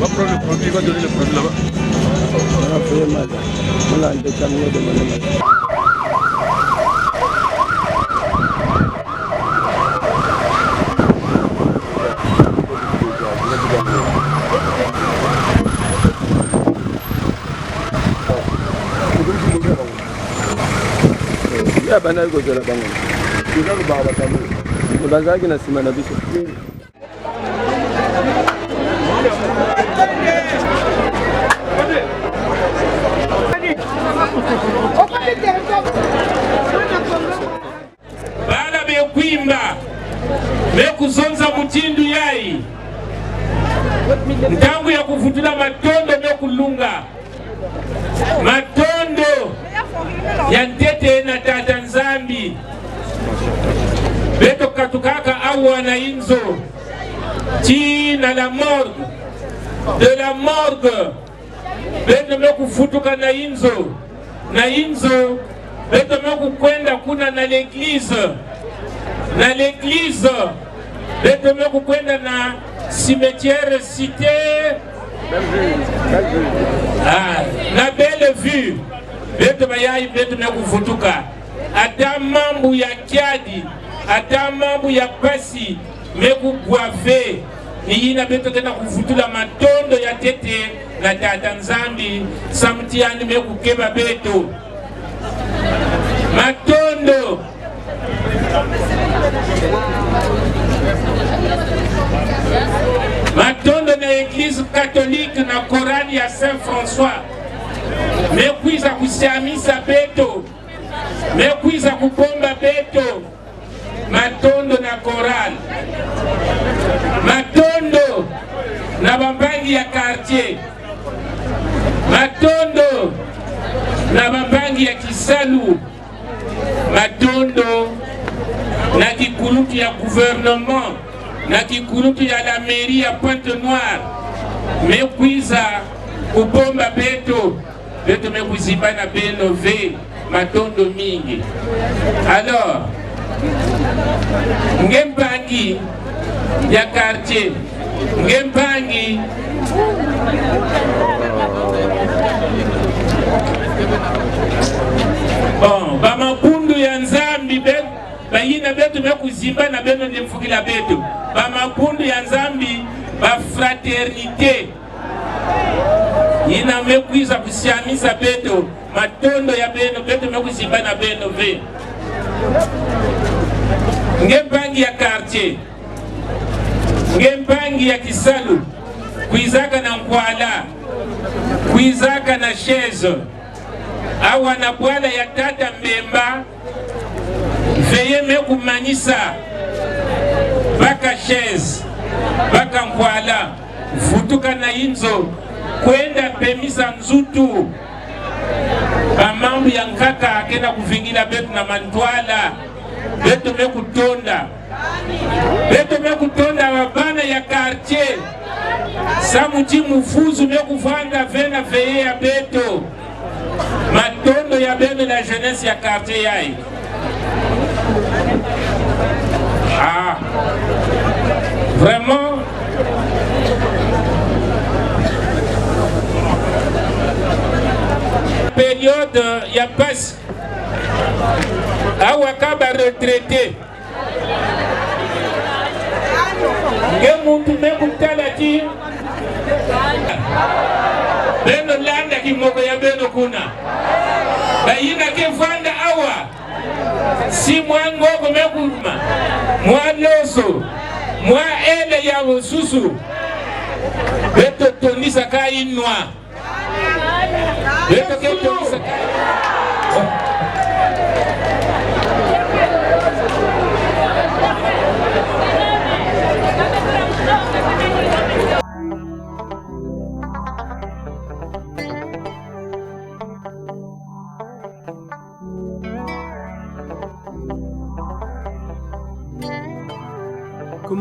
Va prendre le produit, va donner le produit là-bas. On a fait mal. On a déterminé de mal. Ya bana ko jela bango. Kila lu baba tamu. Bazaki na simana biso. Bana bekwimba bekuzonza mutindu yayi ntangu ya kuvutula matondo bekulunga matondo ya ntete na tata nzambi beto katukaka awa na inzo tina la morgue de la morgue beto mekufutuka na inzo beto mekukwenda kuna na l'église beto mekukwenda na cimetière cité na belle vue beto bayayi beto mekufutuka ata mambu ya kiadi ata mambu ya pasi mekugwave niyina beto kena kuvutula matondo ya tete na tata nzambi samutiani mekukeba beto matondo na église catholique na korani ya Saint François mekwiza kusiamisa beto mekwiza kupomba beto matondo na koral matondo na bambangi ya quartier matondo na bambangi ya Kisalu matondo na kikulutu ya gouvernement na kikulutu ya la mairie ya Pointe-Noire mekwiza kupomba beto mekuziba na benove matondo mingi. Alors ngembangi ya quartier ngembangi bon bamapundu ya nzambi bayina betu mekuzimba na beno nemfukila betu bamapundu ya nzambi bafraternité yina mekwiza kusiamisa beto matondo ya beno betu mekuzimba na beno ve ngembangi ya quartier ngembangi ya Kisalu kuizaka na nkwala kuizaka na chaise awa na bwala ya tata Mbemba veye mekumanyisa baka chaise baka nkwala futuka na inzo kwenda pemisa nzutu bamambu ya nkaka akena kuvingila betu na mantwala betu mekutonda babana ya quartier samuti mufuzu mekuvanga vena veye ya beto matondo ya beno la jeunesse ya quartier yai vraiment période ya passe awakaba retraité nge muntu mekutala ti beno landa kimoko ya beno kuna bayina ke vanda awa si mwa ngoko mekuma mwa loso mwa ele ya susu beto tonisa ka inwa beto ke tonisa ka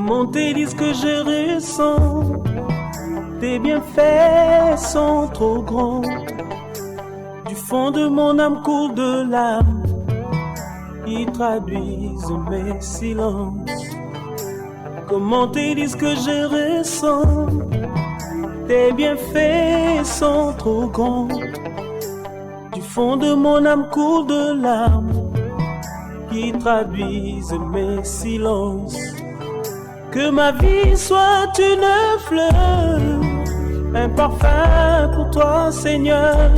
Comment te dire ce que je ressens? Tes bienfaits sont trop grands. Du fond de mon âme coule de larmes qui traduisent mes silences. Comment te dire ce que je ressens? Tes bienfaits sont trop grands. Du fond de mon âme coule de larmes qui traduisent mes silences. Que ma vie soit une fleur, un parfum pour toi, Seigneur.